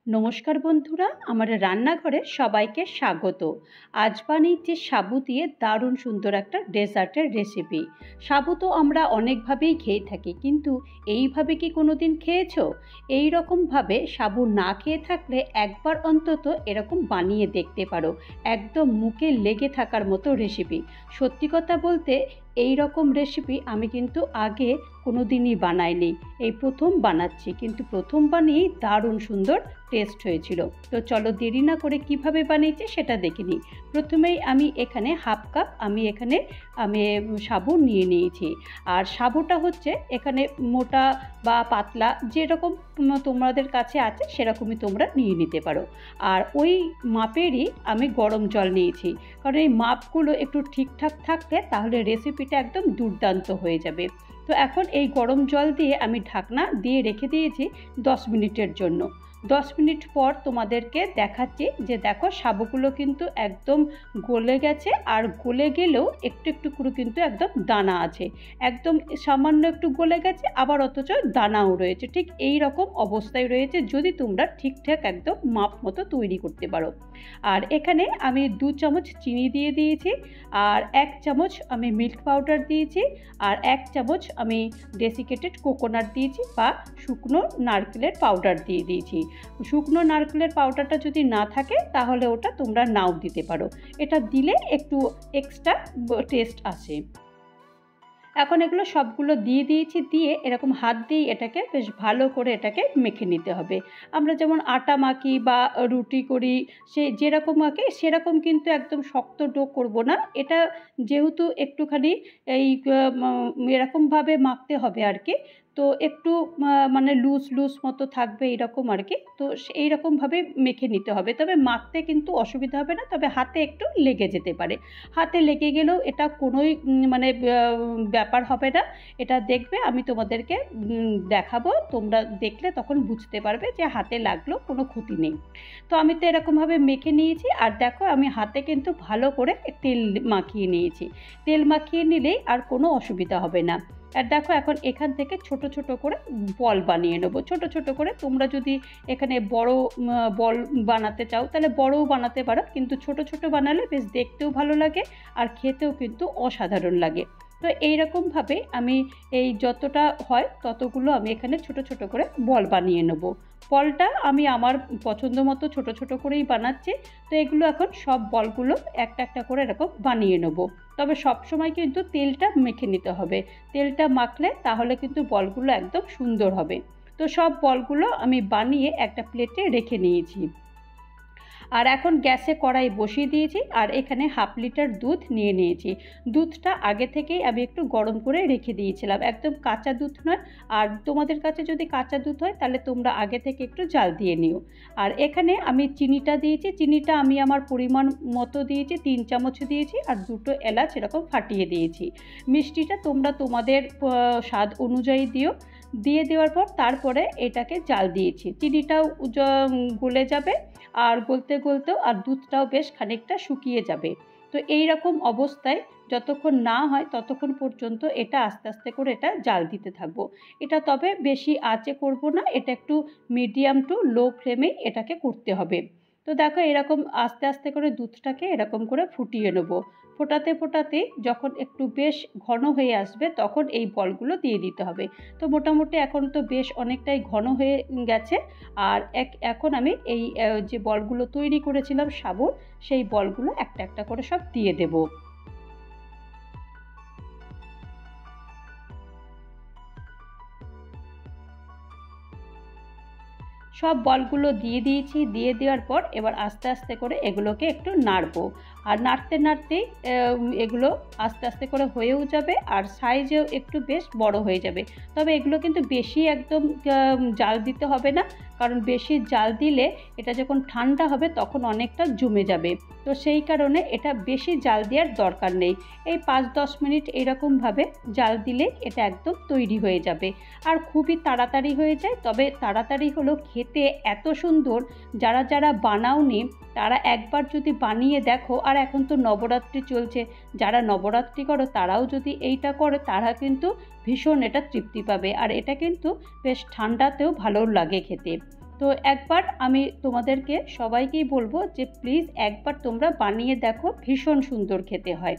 নমস্কার বন্ধুরা, আমার রান্নাঘরে সবাইকে স্বাগত। আজ বানিয়েছি সাবু দিয়ে দারুণ সুন্দর একটা ডেজার্টের রেসিপি। সাবু তো আমরা অনেকভাবেই খেয়ে থাকি, কিন্তু এইভাবে কি কোনো দিন খেয়েছো? এই রকমভাবে সাবু না খেয়ে থাকলে একবার অন্তত এরকম বানিয়ে দেখতে পারো। একদম মুখে লেগে থাকার মতো রেসিপি। সত্যি কথা বলতে এই রকম রেসিপি আমি কিন্তু আগে কোনো দিনই বানাইনি, এই প্রথম বানাচ্ছি, কিন্তু প্রথম বানিয়েই দারুণ সুন্দর টেস্ট হয়েছিল। তো চলো দেরি না করে কিভাবে বানিয়েছি সেটা দেখে নিই। প্রথমেই আমি এখানে হাফ কাপ আমি সাবু নিয়ে নিয়েছি। আর সাবুটা হচ্ছে এখানে মোটা বা পাতলা যেরকম তোমাদের কাছে আছে সেরকমই তোমরা নিয়ে নিতে পারো। আর ওই মাপেরই আমি গরম জল নিয়েছি, কারণ এই মাপগুলো একটু ঠিকঠাক থাকলে তাহলে রেসিপিটা একদম দুর্দান্ত হয়ে যাবে। তো এখন এই গরম জল দিয়ে আমি ঢাকনা দিয়ে রেখে দিয়েছি 10 মিনিটের জন্য। 10 মিনিট পর তোমাদেরকে দেখাচ্ছি যে দেখো সাবুগুলো কিন্তু একদম গলে গেছে, আর গলে গেলেও একটু একটু করে কিন্তু একদম দানা আছে, একদম সামান্য একটু গলে গেছে, আবার অথচ দানাও রয়েছে। ঠিক এই রকম অবস্থায় রয়েছে যদি তোমরা ঠিকঠাক একদম মাপ মতো তৈরি করতে পারো। আর এখানে আমি 2 চামচ চিনি দিয়ে দিয়েছি, আর 1 চামচ আমি মিল্ক পাউডার দিয়েছি, আর 1 চামচ আমি ডেসিকেটেড কোকোনাট দিয়েছি বা শুকনো নারকেলের পাউডার দিয়ে দিয়েছি। শুকনো নারকেলের পাউডারটা যদি না থাকে তাহলে ওটা তোমরা নাও দিতে পারো, এটা দিলে একটু এক্সট্রা টেস্ট আসে। এখন এগুলো সবগুলো দিয়ে দিয়েছি, দিয়ে এরকম হাত দিয়ে এটাকে বেশ ভালো করে এটাকে মেখে নিতে হবে। আমরা যেমন আটা মাখি বা রুটি করি, সে যেরকম মাখে সেরকম কিন্তু একদম শক্ত ডো করব না। এটা যেহেতু একটুখানি এই এরকমভাবে মাখতে হবে আর কি, তো একটু মানে লুজ লুজ মতো থাকবে এইরকম আর কি। তো এইরকমভাবে মেখে নিতে হবে, তবে মাখতে কিন্তু অসুবিধা হবে না, তবে হাতে একটু লেগে যেতে পারে। হাতে লেগে গেলেও এটা কোনোই মানে ব্যাপার হবে না। এটা দেখবে আমি তোমাদেরকে দেখাবো, তোমরা দেখলে তখন বুঝতে পারবে যে হাতে লাগলেও কোনো ক্ষতি নেই। তো আমি তো এরকমভাবে মেখে নিয়েছি, আর দেখো আমি হাতে কিন্তু ভালো করে তেল মাখিয়ে নিয়েছি। তেল মাখিয়ে নিলেই আর কোনো অসুবিধা হবে না। আর দেখো এখন এখান থেকে ছোট ছোট করে বল বানিয়ে নেবো, ছোট ছোট করে। তোমরা যদি এখানে বড় বল বানাতে চাও তাহলে বড়ও বানাতে পারো, কিন্তু ছোট ছোট বানালে বেশ দেখতেও ভালো লাগে আর খেতেও কিন্তু অসাধারণ লাগে। তো এইরকমভাবে আমি এই যতটা হয় ততগুলো আমি এখানে ছোট ছোট করে বল বানিয়ে নেব। বলটা আমি আমার পছন্দ মতো ছোট ছোট করেই বানাচ্ছি। তো এগুলো এখন সব বলগুলো একটা একটা করে এরকম বানিয়ে নেব। তবে সব সময় কিন্তু তেলটা মেখে নিতে হবে, তেলটা মাখলে তাহলে কিন্তু বলগুলো একদম সুন্দর হবে। তো সব বলগুলো আমি বানিয়ে একটা প্লেটে রেখে নিয়েছি। আর এখন গ্যাসে কড়াই বসিয়ে দিয়েছি, আর এখানে হাফ লিটার দুধ নিয়ে নিয়েছি। দুধটা আগে থেকেই আমি একটু গরম করে রেখে দিয়েছিলাম, একদম কাঁচা দুধ নয়। আর তোমাদের কাছে যদি কাঁচা দুধ হয় তাহলে তোমরা আগে থেকে একটু জাল দিয়ে নিও। আর এখানে আমি চিনিটা দিয়েছি, চিনিটা আমি আমার পরিমাণ মতো দিয়েছি, 3 চামচ দিয়েছি, আর 2টো এলাচ এরকম ফাটিয়ে দিয়েছি। মিষ্টিটা তোমরা তোমাদের স্বাদ অনুযায়ী দিও। দিয়ে দেওয়ার পর তারপরে এটাকে জাল দিয়েছি, চিনিটাও গলে যাবে, আর গলতে গলতেও আর দুধটাও বেশ খানিকটা শুকিয়ে যাবে। তো এই রকম অবস্থায় যতক্ষণ না হয় ততক্ষণ পর্যন্ত এটা আস্তে আস্তে করে এটা জাল দিতে থাকবো। এটা তবে বেশি আঁচে করব না, এটা একটু মিডিয়াম টু লো ফ্লেমেই এটাকে করতে হবে। তো দেখো এরকম আস্তে আস্তে করে দুধটাকে এরকম করে ফুটিয়ে নেব। ফোটাতে ফোটাতে যখন একটু বেশ ঘন হয়ে আসবে তখন এই বলগুলো দিয়ে দিতে হবে। তো মোটামুটি এখন তো বেশ অনেকটাই ঘন হয়ে গেছে। আর এখন আমি এই যে বলগুলো তৈরি করেছিলাম সাবুর, সেই বলগুলো একটা একটা করে সব দিয়ে দেব। সব বলগুলো দিয়ে দিয়েছি, দিয়ে দেওয়ার পর এবার আস্তে আস্তে করে এগুলোকে একটু নাড়বো। আর নাড়তে নাড়তেই এগুলো আস্তে আস্তে করে হয়েও যাবে, আর সাইজেও একটু বেশ বড় হয়ে যাবে। তবে এগুলো কিন্তু বেশি একদম জাল দিতে হবে না, কারণ বেশি জাল দিলে এটা যখন ঠান্ডা হবে তখন অনেকটা জমে যাবে। তো সেই কারণে এটা বেশি জাল দেওয়ার দরকার নেই। এই 5-10 মিনিট এরকমভাবে জাল দিলে এটা একদম তৈরি হয়ে যাবে, আর খুবই তাড়াতাড়ি হয়ে যায়। তবে তাড়াতাড়ি হলেও খেতে এত সুন্দর, যারা যারা বানাওনি তারা একবার যদি বানিয়ে দেখো। আর এখন তো নবরাত্রি চলছে, যারা নবরাত্রি করো তারাও যদি এইটা করে তারা কিন্তু ভীষণ এটা তৃপ্তি পাবে, আর এটা কিন্তু বেশ ঠান্ডাতেও ভালো লাগে খেতে। তো একবার আমি তোমাদেরকে সবাইকেই বলবো যে প্লিজ একবার তোমরা বানিয়ে দেখো, ভীষণ সুন্দর খেতে হয়।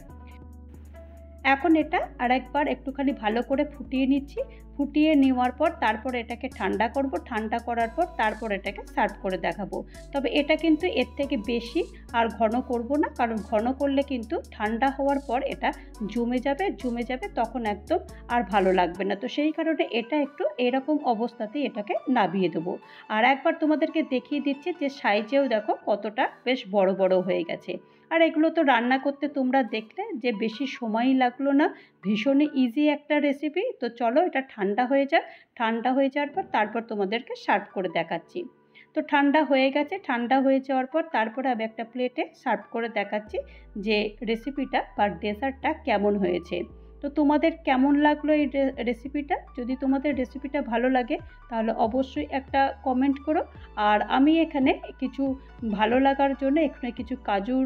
এখন এটা আরেকবার একটুখানি ভালো করে ফুটিয়ে নিচ্ছি। ফুটিয়ে নেওয়ার পর তারপর এটাকে ঠান্ডা করব। ঠান্ডা করার পর তারপর এটাকে সার্ভ করে দেখাবো। তবে এটা কিন্তু এর থেকে বেশি আর ঘন করব না, কারণ ঘন করলে কিন্তু ঠান্ডা হওয়ার পর এটা জমে যাবে, তখন একদম আর ভালো লাগবে না। তো সেই কারণে এটা একটু এরকম অবস্থাতেই এটাকে নামিয়ে দেবো। আর একবার তোমাদেরকে দেখিয়ে দিচ্ছি যে সাইজেও দেখো কতটা বেশ বড় বড় হয়ে গেছে। আর এগুলো তো রান্না করতে তোমরা দেখলে যে বেশি সময়ই লাগলো না, ভীষণই ইজি একটা রেসিপি। তো চলো এটা ঠান্ডা হয়ে যাক। ঠান্ডা হয়ে যাওয়ার পর তারপর তোমাদেরকে সার্ভ করে দেখাচ্ছি। তো ঠান্ডা হয়ে গেছে। ঠান্ডা হয়ে যাওয়ার পর তারপরে আমি একটা প্লেটে সার্ভ করে দেখাচ্ছি যে রেসিপিটা বা ডেজার্টটা কেমন হয়েছে। তো তোমাদের কেমন লাগলো এই রেসিপিটা? যদি তোমাদের রেসিপিটা ভালো লাগে তাহলে অবশ্যই একটা কমেন্ট করো। আর আমি এখানে কিছু ভালো লাগার জন্য এখানে কিছু কাজুর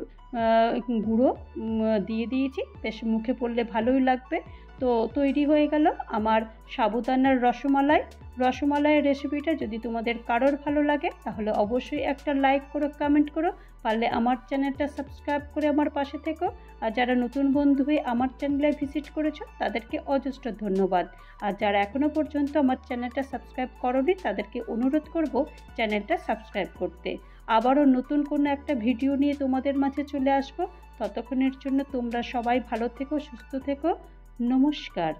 গুঁড়ো দিয়ে দিয়েছি, বেশ মুখে পড়লে ভালোই লাগবে। তো তৈরি হয়ে গেল আমার সাবুদানার রসমালাইয়ের রেসিপিটা। যদি তোমাদের কারোর ভালো লাগে তাহলে অবশ্যই একটা লাইক করো, কমেন্ট করো, পারলে আমার চ্যানেলটা সাবস্ক্রাইব করে আমার পাশে থেকো। আর যারা নতুন বন্ধু হয়ে আমার চ্যানেলে ভিজিট করেছো তাদেরকে অজস্র ধন্যবাদ। আর যারা এখনও পর্যন্ত আমার চ্যানেলটা সাবস্ক্রাইব করোনি তাদেরকে অনুরোধ করব চ্যানেলটা সাবস্ক্রাইব করতে। আবারও নতুন কোনো একটা ভিডিও নিয়ে তোমাদের মাঝে চলে আসবো। ততক্ষণের জন্য তোমরা সবাই ভালো থেকো, সুস্থ থেকো। নমস্কার।